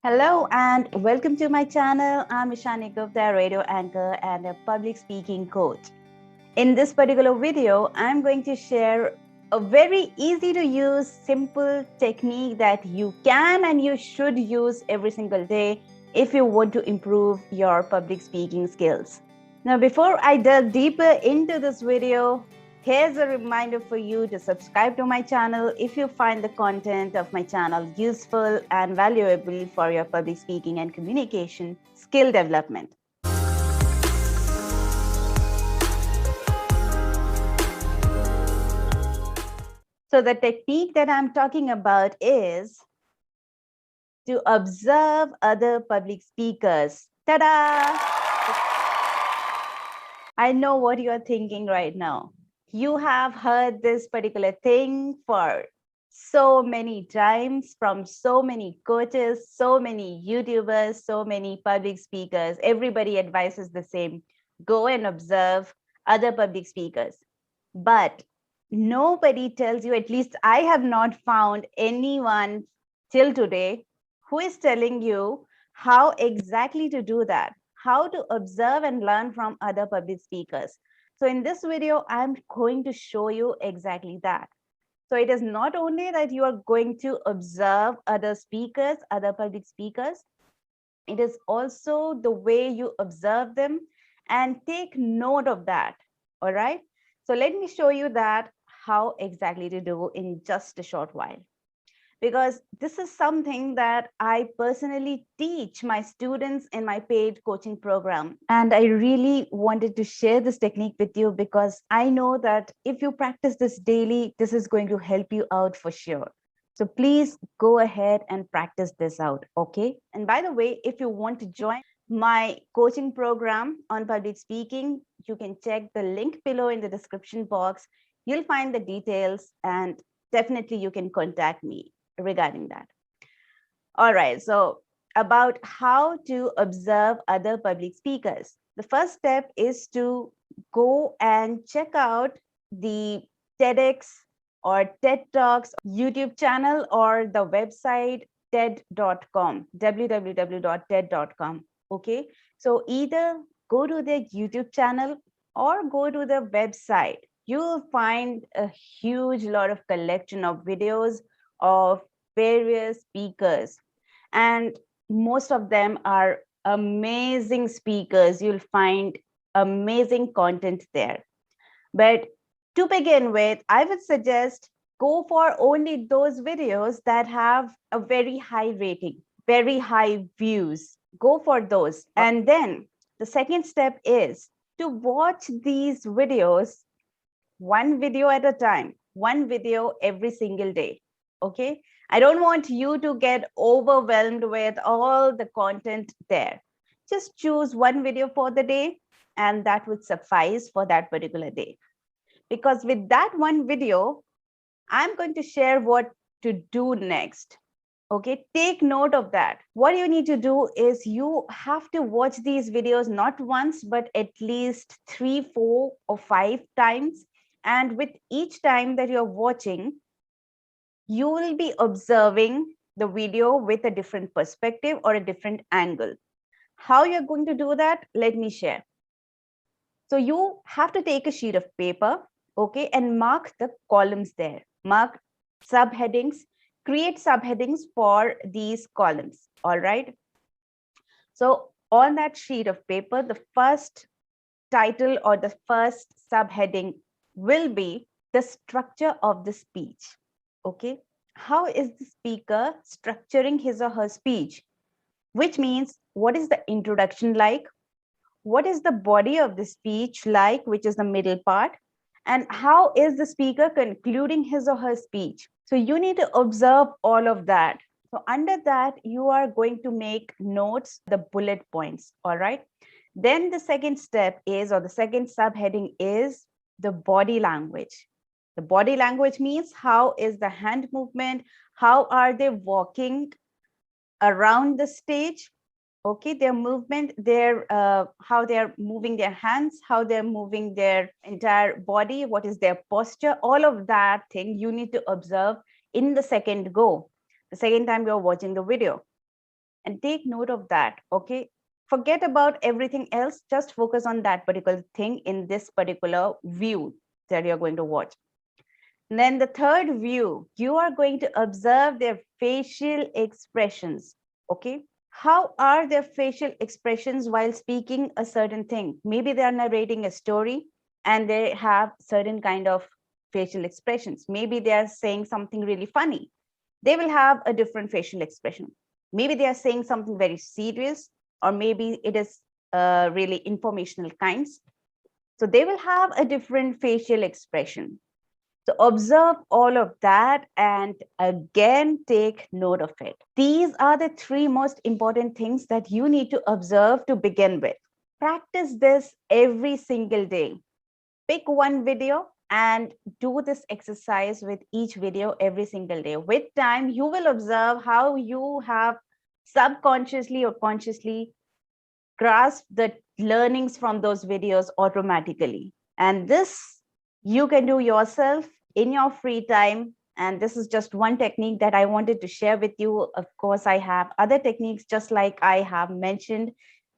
Hello and welcome to my channel. I'm Ishani, a radio anchor and a public speaking coach. In this particular video, I'm going to share a very easy to use, simple technique that you can and you should use every single day if you want to improve your public speaking skills. Now, before I delve deeper into this video, here's a reminder for you to subscribe to my channel if you find the content of my channel useful and valuable for your public speaking and communication skill development. So the technique that I'm talking about is to observe other public speakers. Ta-da! I know what you're thinking right now. You have heard this particular thing for so many times from so many coaches, so many YouTubers, so many public speakers. Everybody advises the same. Go and observe other public speakers. But nobody tells you, at least I have not found anyone till today who is telling you how exactly to do that, how to observe and learn from other public speakers. So in this video, I'm going to show you exactly that. So it is not only that you are going to observe other speakers, other public speakers, it is also the way you observe them and take note of that. All right. So let me show you that how exactly to do in just a short while, because this is something that I personally teach my students in my paid coaching program. And I really wanted to share this technique with you because I know that if you practice this daily, this is going to help you out for sure. So please go ahead and practice this out, okay? And by the way, if you want to join my coaching program on public speaking, you can check the link below in the description box. You'll find the details and definitely you can contact me regarding that. All right, so about how to observe other public speakers. The first step is to go and check out the TEDx or TED Talks YouTube channel or the website ted.com, www.ted.com. Okay, so either go to the YouTube channel or go to the website. You'll find a huge lot of collection of videos of various speakers, and most of them are amazing speakers. You'll find amazing content there. But to begin with, I would suggest go for only those videos that have a very high rating, very high views. Go for those. And then the second step is to watch these videos one video at a time, one video every single day. Okay. I don't want you to get overwhelmed with all the content there. Just choose one video for the day, and that would suffice for that particular day. Because with that one video, I'm going to share what to do next. Okay, take note of that. What you need to do is you have to watch these videos not once, but at least 3, 4, or 5 times. And with each time that you're watching, you will be observing the video with a different perspective or a different angle. How you're going to do that, let me share. So you have to take a sheet of paper, okay, and mark the columns there. Mark subheadings, create subheadings for these columns, all right? So on that sheet of paper, the first title or the first subheading will be the structure of the speech, okay? How is the speaker structuring his or her speech? Which means, what is the introduction like? What is the body of the speech like, which is the middle part? And how is the speaker concluding his or her speech? So you need to observe all of that. So under that, you are going to make notes, the bullet points, all right? Then the second step is, or the second subheading is the body language. The body language means how is the hand movement? How are they walking around the stage? Okay, their movement, their how they're moving their hands, how they're moving their entire body, what is their posture, all of that thing you need to observe in the second go, the second time you're watching the video. and take note of that. Okay. Forget about everything else. Just focus on that particular thing in this particular view that you're going to watch. And then the third view, you are going to observe their facial expressions. Okay. How are their facial expressions while speaking a certain thing? Maybe they are narrating a story and they have certain kind of facial expressions. Maybe they are saying something really funny. They will have a different facial expression. Maybe they are saying something very serious, or maybe it is really informational kinds. So they will have a different facial expression. So observe all of that and again take note of it. These are the three most important things that you need to observe to begin with. Practice this every single day. Pick one video and do this exercise with each video every single day. With time, you will observe how you have subconsciously or consciously grasped the learnings from those videos automatically. And this you can do yourself in your free time. And this is just one technique that I wanted to share with you. Of course, I have other techniques, just like I have mentioned.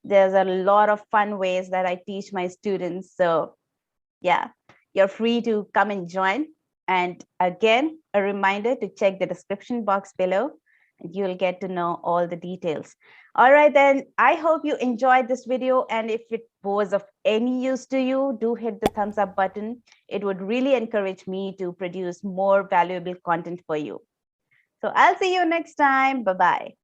There's a lot of fun ways that I teach my students. So yeah, you're free to come and join. And again, a reminder to check the description box below and you'll get to know all the details. All right, then I hope you enjoyed this video. And if it was of any use to you, do hit the thumbs up button. It would really encourage me to produce more valuable content for you. So I'll see you next time. Bye-bye.